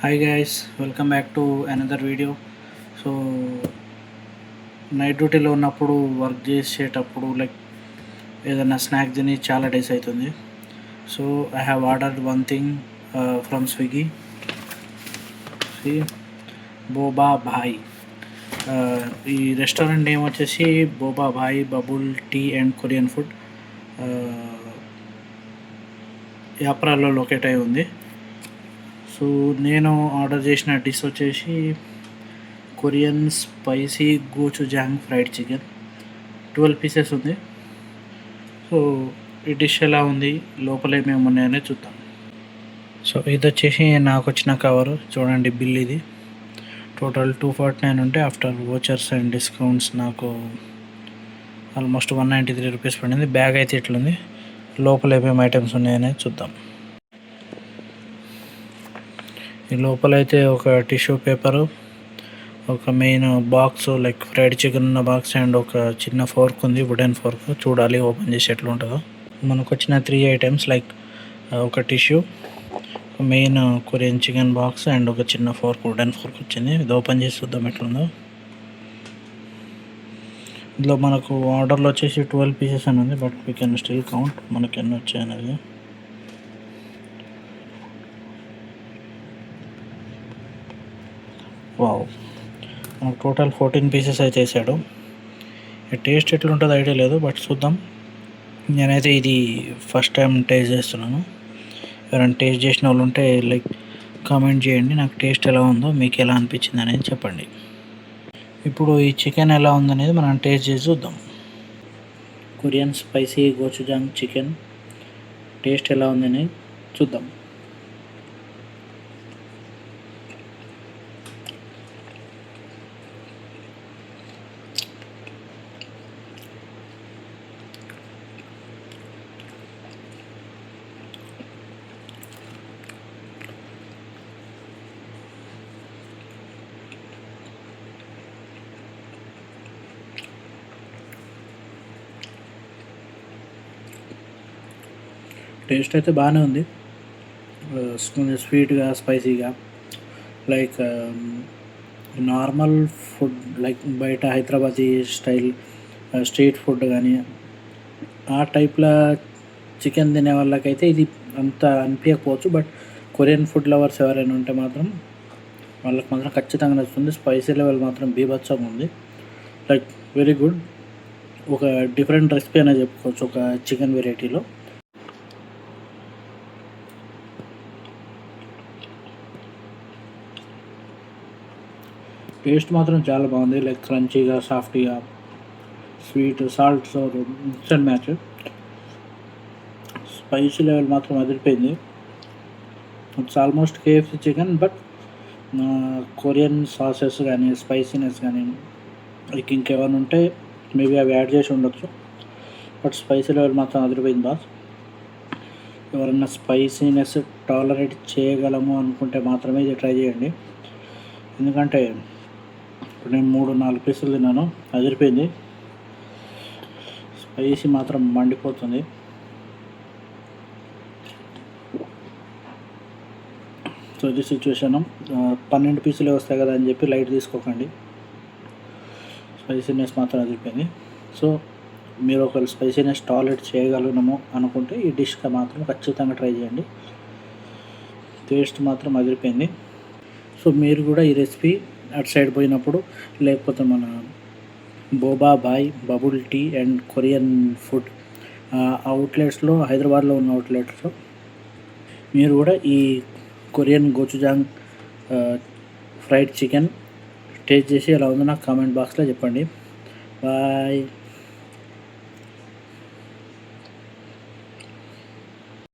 Hi guys, welcome back to another video. So night డ్యూటీలో ఉన్నప్పుడు work చేసేటప్పుడు ఏదైనా స్నాక్ తిని చాలా డేస్ అవుతుంది. So I have ordered one thing from Swiggy. Boba Bhai. ఈ రెస్టారెంట్ నేమ్ వచ్చేసి Boba Bhai bubble tea and Korean food, యాప్రాలో లొకేట్ అయి ఉంది. సో నేను ఆర్డర్ చేసిన డిష్ వచ్చేసి Korean spicy gochujang fried chicken. 12 pieces ఉంది. సో ఈ డిష్ ఎలా ఉంది, లోపల ఏమేమి ఉన్నాయని చూద్దాం. సో ఇది వచ్చేసి నాకు వచ్చిన కవర్ చూడండి. బిల్ ఇది టోటల్ 249 ఉంటే ఆఫ్టర్ వోచర్స్ అండ్ డిస్కౌంట్స్ నాకు ఆల్మోస్ట్ 193 రూపీస్ పడింది. బ్యాగ్ అయితే ఇట్లుంది. లోపల ఏమేమి ఐటమ్స్ ఉన్నాయని చూద్దాం. ఈ లోపల అయితే ఒక టిష్యూ పేపరు, ఒక main box like fried chicken ఉన్న బాక్స్ అండ్ ఒక చిన్న ఫోర్క్ ఉంది, వుడెన్ ఫోర్క్. చూడాలి ఓపెన్ చేసి ఎట్లా ఉంటుందో. మనకు వచ్చిన 3 ఐటమ్స్ లైక్ ఒక tissue, main Korean chicken box and ఒక చిన్న ఫోర్క్, వుడెన్ ఫోర్క్ వచ్చింది. ఇది ఓపెన్ చేసి చూద్దాం ఎట్లుందో. ఇందులో మనకు ఆర్డర్లో వచ్చేసి 12 పీసెస్ అని ఉంది, but we can still count మనకి ఎన్ని వచ్చాయనేది. వావ్, మనకు టోటల్ 14 పీసెస్ అయితే వేసాడు. టేస్ట్ ఎట్లుంటుందో ఐడియా లేదు, బట్ చూద్దాం. నేనైతే ఇది ఫస్ట్ టైం టేస్ట్ చేస్తున్నాను. ఎవరైనా టేస్ట్ చేసిన వాళ్ళు ఉంటే కామెంట్ చేయండి, నాకు టేస్ట్ ఎలా ఉందో, మీకు ఎలా అనిపించింది అనేది చెప్పండి. ఇప్పుడు ఈ చికెన్ ఎలా ఉందనేది మనం టేస్ట్ చేసి చూద్దాం. Korean spicy gochujang chicken taste ఎలా ఉందని చూద్దాం. టేస్ట్ అయితే బాగానే ఉంది. స్వీట్గా, స్పైసీగా, లైక్ నార్మల్ ఫుడ్, లైక్ బయట హైదరాబాదీ స్టైల్ స్ట్రీట్ ఫుడ్ కానీ ఆ టైప్లో చికెన్ తినే వాళ్ళకైతే ఇది అంత అనిపించకపోవచ్చు. బట్ కొరియన్ ఫుడ్ లవర్స్ ఎవరైనా ఉంటే మాత్రం వాళ్ళకి మాత్రం ఖచ్చితంగా నచ్చుతుంది. స్పైసీ లెవెల్ మాత్రం బీభత్సంగా ఉంది. Like very good. ఒక డిఫరెంట్ రెసిపీ అనేది చెప్పుకోవచ్చు ఒక చికెన్ వెరైటీలో. టేస్ట్ మాత్రం చాలా బాగుంది. లైక్ క్రంచీగా, సాఫ్టీగా, sweet, salt, sour mix and match. Spicy level మాత్రం అదిరిపోయింది. It's almost KFC chicken, but Korean sauces కానీ, స్పైసీనెస్ కానీ ఇంకేమైనా ఉంటే మేబీ అవి యాడ్ చేసి ఉండొచ్చు. బట్ స్పైసీ లెవెల్ మాత్రం అదిరిపోయింది బాస్. ఎవరన్నా స్పైసీనెస్ టాలరేట్ చేయగలము అనుకుంటే మాత్రమే ఇది ట్రై చేయండి. ఎందుకంటే నేను 3-4 పీసులు తిన్నాను, అదిరిపోయింది. స్పైసీ మాత్రం మండిపోతుంది. సో ఇది సిచ్యువేషన్. 12 పీసులే వస్తాయి కదా అని చెప్పి లైట్ తీసుకోకండి. స్పైసీనెస్ మాత్రం అదిరిపోయింది. సో మీరు ఒకవేళ స్పైసీనెస్ టాలరేట్ చేయగలము అనుకుంటే ఈ డిష్గా మాత్రం ఖచ్చితంగా ట్రై చేయండి. టేస్ట్ మాత్రం అదిరిపోయింది. సో మీరు కూడా ఈ రెసిపీ అటు సైడ్ పోయినప్పుడు, లేకపోతే మన Boba Bhai bubble tea and Korean food అవుట్లెట్స్లో, హైదరాబాద్లో ఉన్న అవుట్లెట్స్లో మీరు కూడా ఈ Korean gochujang fried chicken taste చేసి ఎలా ఉందో నాకు కామెంట్ బాక్స్లో చెప్పండి. బాయ్.